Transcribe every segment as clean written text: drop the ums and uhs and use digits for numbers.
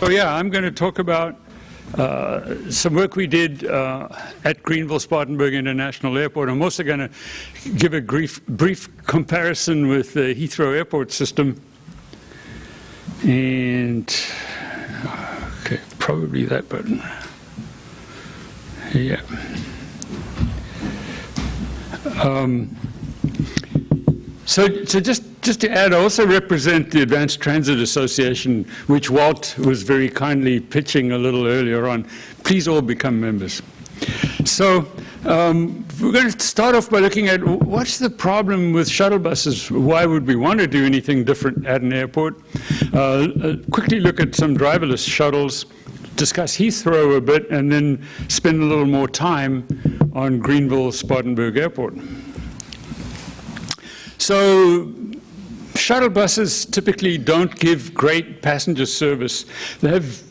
So yeah, I'm going to talk about some work we did at Greenville-Spartanburg International Airport. I'm also going to give a brief comparison with the Heathrow Airport system. And, okay, probably that button. Yeah. So just to add, I also represent the Advanced Transit Association, which Walt was very kindly pitching a little earlier on. Please all become members. So we're going to start off by looking at what's the problem with shuttle buses. Why would we want to do anything different at an airport? Quickly look at some driverless shuttles, discuss Heathrow a bit, and then spend a little more time on Greenville-Spartanburg Airport. So shuttle buses typically don't give great passenger service. They have,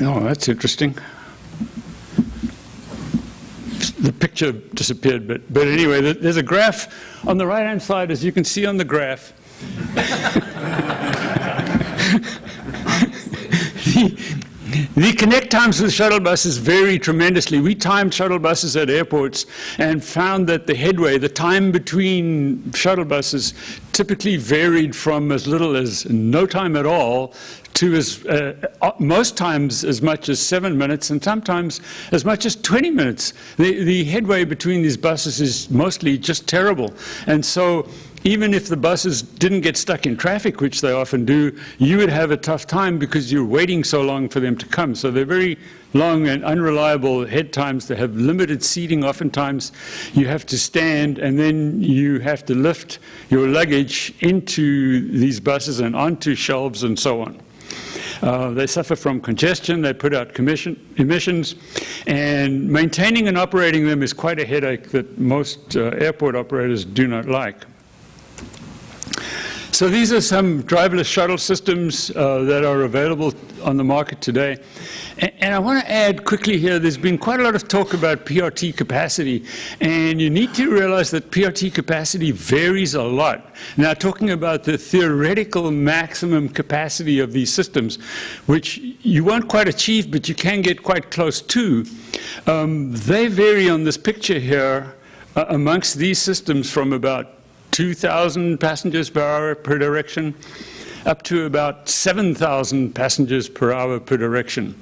oh, that's interesting. The picture disappeared, but anyway, there's a graph on the right-hand side, as you can see on the graph. The connect times with shuttle buses vary tremendously. We timed shuttle buses at airports and found that the headway, the time between shuttle buses, typically varied from as little as no time at all to most times as much as 7 minutes and sometimes as much as 20 minutes. The headway between these buses is mostly just terrible. And so even if the buses didn't get stuck in traffic, which they often do, you would have a tough time because you're waiting so long for them to come. So they're very long and unreliable head times. They have limited seating. Oftentimes you have to stand and then you have to lift your luggage into these buses and onto shelves and so on. They suffer from congestion, they put out emissions, and maintaining and operating them is quite a headache that most airport operators do not like. So these are some driverless shuttle systems that are available on the market today. And I want to add quickly here, there's been quite a lot of talk about PRT capacity, and you need to realize that PRT capacity varies a lot. Now, talking about the theoretical maximum capacity of these systems, which you won't quite achieve, but you can get quite close to, they vary on this picture here amongst these systems from about 2,000 passengers per hour per direction, up to about 7,000 passengers per hour per direction.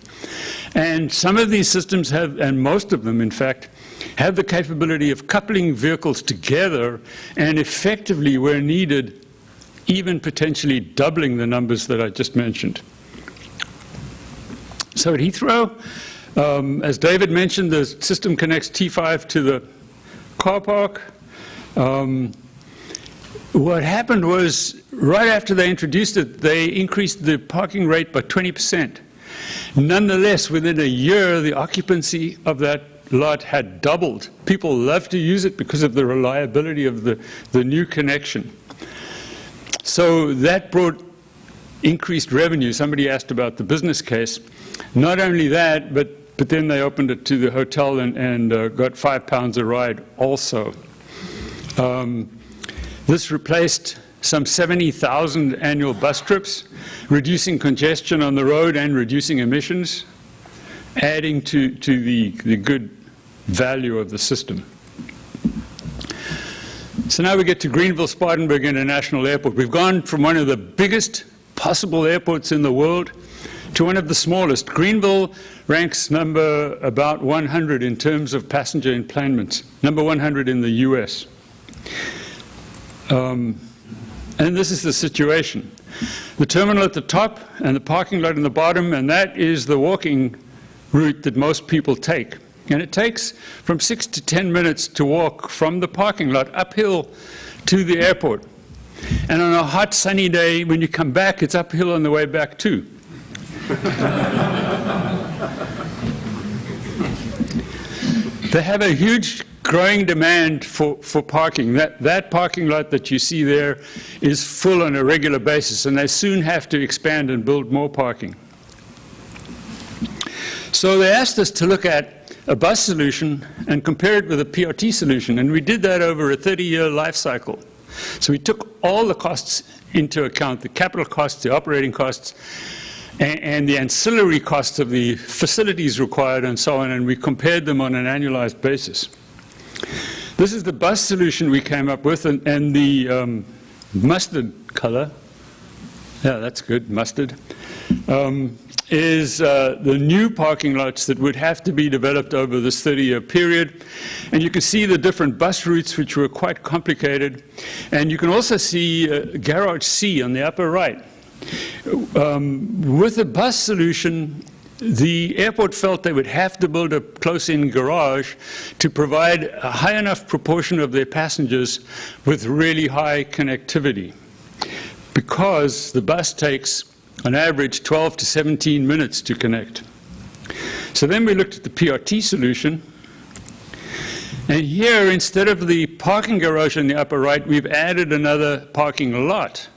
And some of these systems have, and most of them in fact, have the capability of coupling vehicles together and effectively, where needed, even potentially doubling the numbers that I just mentioned. So at Heathrow, as David mentioned, the system connects T5 to the car park. What happened was, right after they introduced it, they increased the parking rate by 20%. Nonetheless, within a year, the occupancy of that lot had doubled. People loved to use it because of the reliability of the new connection. So that brought increased revenue. Somebody asked about the business case. Not only that, but then they opened it to the hotel and got £5 a ride also. This replaced some 70,000 annual bus trips, reducing congestion on the road and reducing emissions, adding to the good value of the system. So now we get to Greenville-Spartanburg International Airport. We've gone from one of the biggest possible airports in the world to one of the smallest. Greenville ranks number about 100 in terms of passenger enplanements, number 100 in the US. And this is the situation. The terminal at the top and the parking lot in the bottom, and that is the walking route that most people take. And it takes from 6 to 10 minutes to walk from the parking lot uphill to the airport. And on a hot sunny day, when you come back, it's uphill on the way back too. They have a huge growing demand for parking. That parking lot that you see there is full on a regular basis, and they soon have to expand and build more parking. So they asked us to look at a bus solution and compare it with a PRT solution, and we did that over a 30-year life cycle. So we took all the costs into account, the capital costs, the operating costs, and the ancillary costs of the facilities required and so on, and we compared them on an annualized basis. This is the bus solution we came up with, and the mustard color, yeah, that's good, mustard, is the new parking lots that would have to be developed over this 30-year period. And you can see the different bus routes, which were quite complicated. And you can also see Garage C on the upper right. With the bus solution, the airport felt they would have to build a close-in garage to provide a high enough proportion of their passengers with really high connectivity, because the bus takes, on average, 12 to 17 minutes to connect. So then we looked at the PRT solution, and here, instead of the parking garage in the upper right, we've added another parking lot,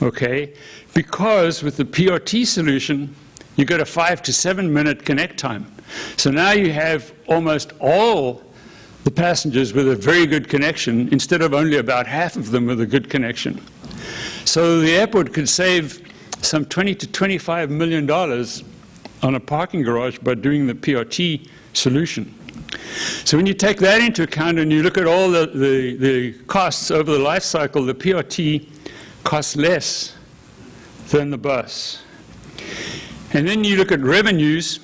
okay? Because with the PRT solution, you get a 5 to 7 minute connect time. So now you have almost all the passengers with a very good connection, instead of only about half of them with a good connection. So the airport could save some $20 to $25 million on a parking garage by doing the PRT solution. So when you take that into account and you look at all the costs over the life cycle, the PRT costs less than the bus. And then you look at revenues,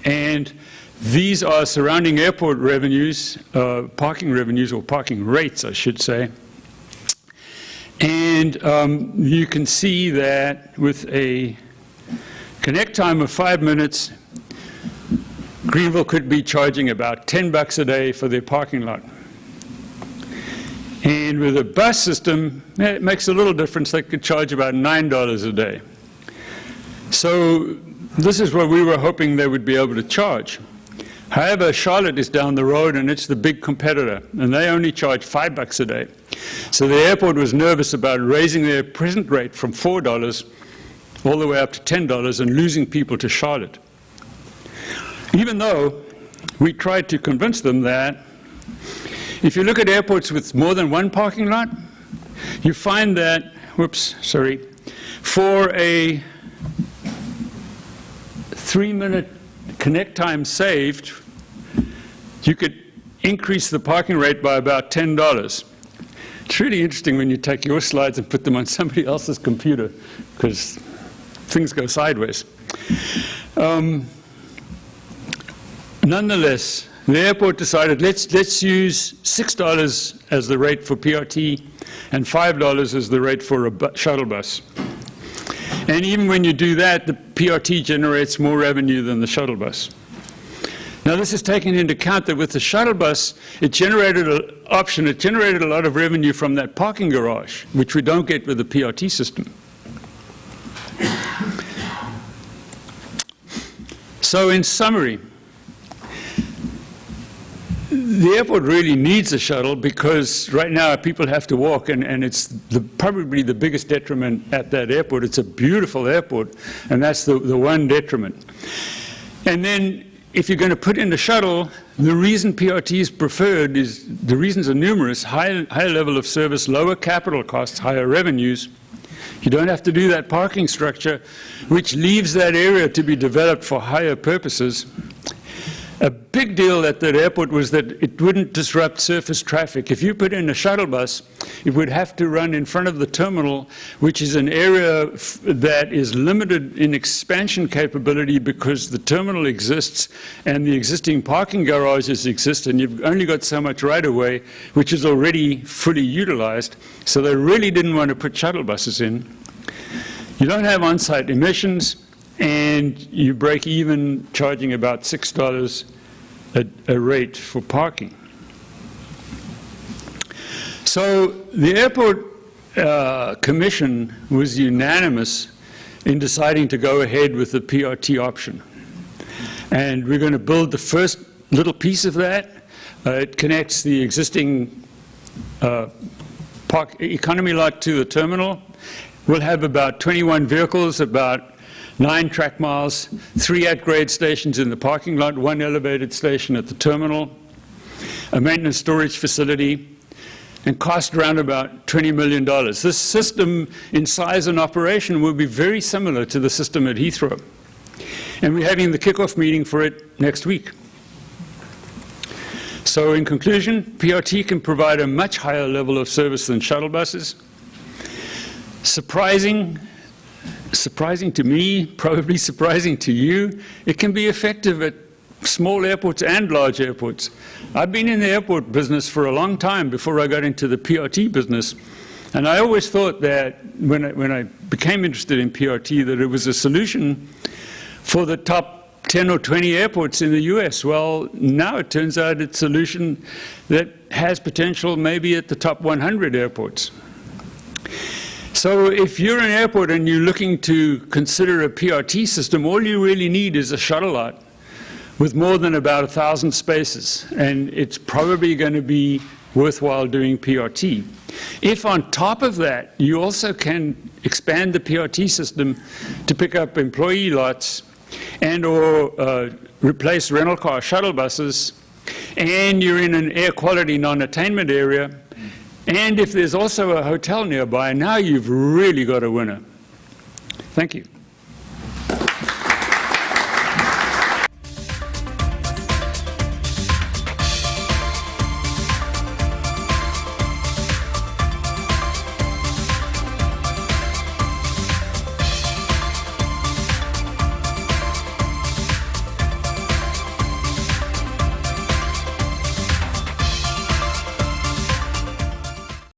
and these are surrounding airport revenues, parking revenues, or parking rates, I should say. And you can see that with a connect time of 5 minutes, Greenville could be charging about $10 a day for their parking lot. And with a bus system, it makes a little difference. They could charge about $9 a day. So this is what we were hoping they would be able to charge. However, Charlotte is down the road, and it's the big competitor, and they only charge $5 a day. So the airport was nervous about raising their present rate from $4 all the way up to $10 and losing people to Charlotte. Even though we tried to convince them that if you look at airports with more than one parking lot, you find that, for a 3-minute connect time saved, you could increase the parking rate by about $10. It's really interesting when you take your slides and put them on somebody else's computer, because things go sideways. Nonetheless, the airport decided, let's use $6 as the rate for PRT and $5 as the rate for a shuttle bus. And even when you do that, the PRT generates more revenue than the shuttle bus. Now, this is taking into account that with the shuttle bus, it generated a lot of revenue from that parking garage, which we don't get with the PRT system. So in summary, the airport really needs a shuttle, because right now people have to walk, and it's probably the biggest detriment at that airport. It's a beautiful airport, and that's the one detriment. And then if you're going to put in a shuttle, the reason PRT is preferred is, the reasons are numerous: higher level of service, lower capital costs, higher revenues. You don't have to do that parking structure, which leaves that area to be developed for higher purposes. A big deal at that airport was that it wouldn't disrupt surface traffic. If you put in a shuttle bus, it would have to run in front of the terminal, which is an area that is limited in expansion capability because the terminal exists and the existing parking garages exist, and you've only got so much right-of-way, which is already fully utilized. So they really didn't want to put shuttle buses in. You don't have on-site emissions, and you break even charging about $6 a rate for parking. So the airport commission was unanimous in deciding to go ahead with the PRT option. And we're going to build the first little piece of that. It connects the existing economy lot to the terminal. We'll have about 21 vehicles, about 9 track miles, 3 at-grade stations in the parking lot, 1 elevated station at the terminal, a maintenance storage facility, and cost around about $20 million. This system in size and operation will be very similar to the system at Heathrow. And we're having the kickoff meeting for it next week. So in conclusion, PRT can provide a much higher level of service than shuttle buses. Surprising to me, probably surprising to you, it can be effective at small airports and large airports. I've been in the airport business for a long time before I got into the PRT business, and I always thought that when I became interested in PRT that it was a solution for the top 10 or 20 airports in the US. Well, now it turns out it's a solution that has potential maybe at the top 100 airports. So if you're an airport and you're looking to consider a PRT system, all you really need is a shuttle lot with more than about 1,000 spaces, and it's probably going to be worthwhile doing PRT. If on top of that, you also can expand the PRT system to pick up employee lots and or replace rental car shuttle buses, and you're in an air quality non-attainment area, and if there's also a hotel nearby, now you've really got a winner. Thank you.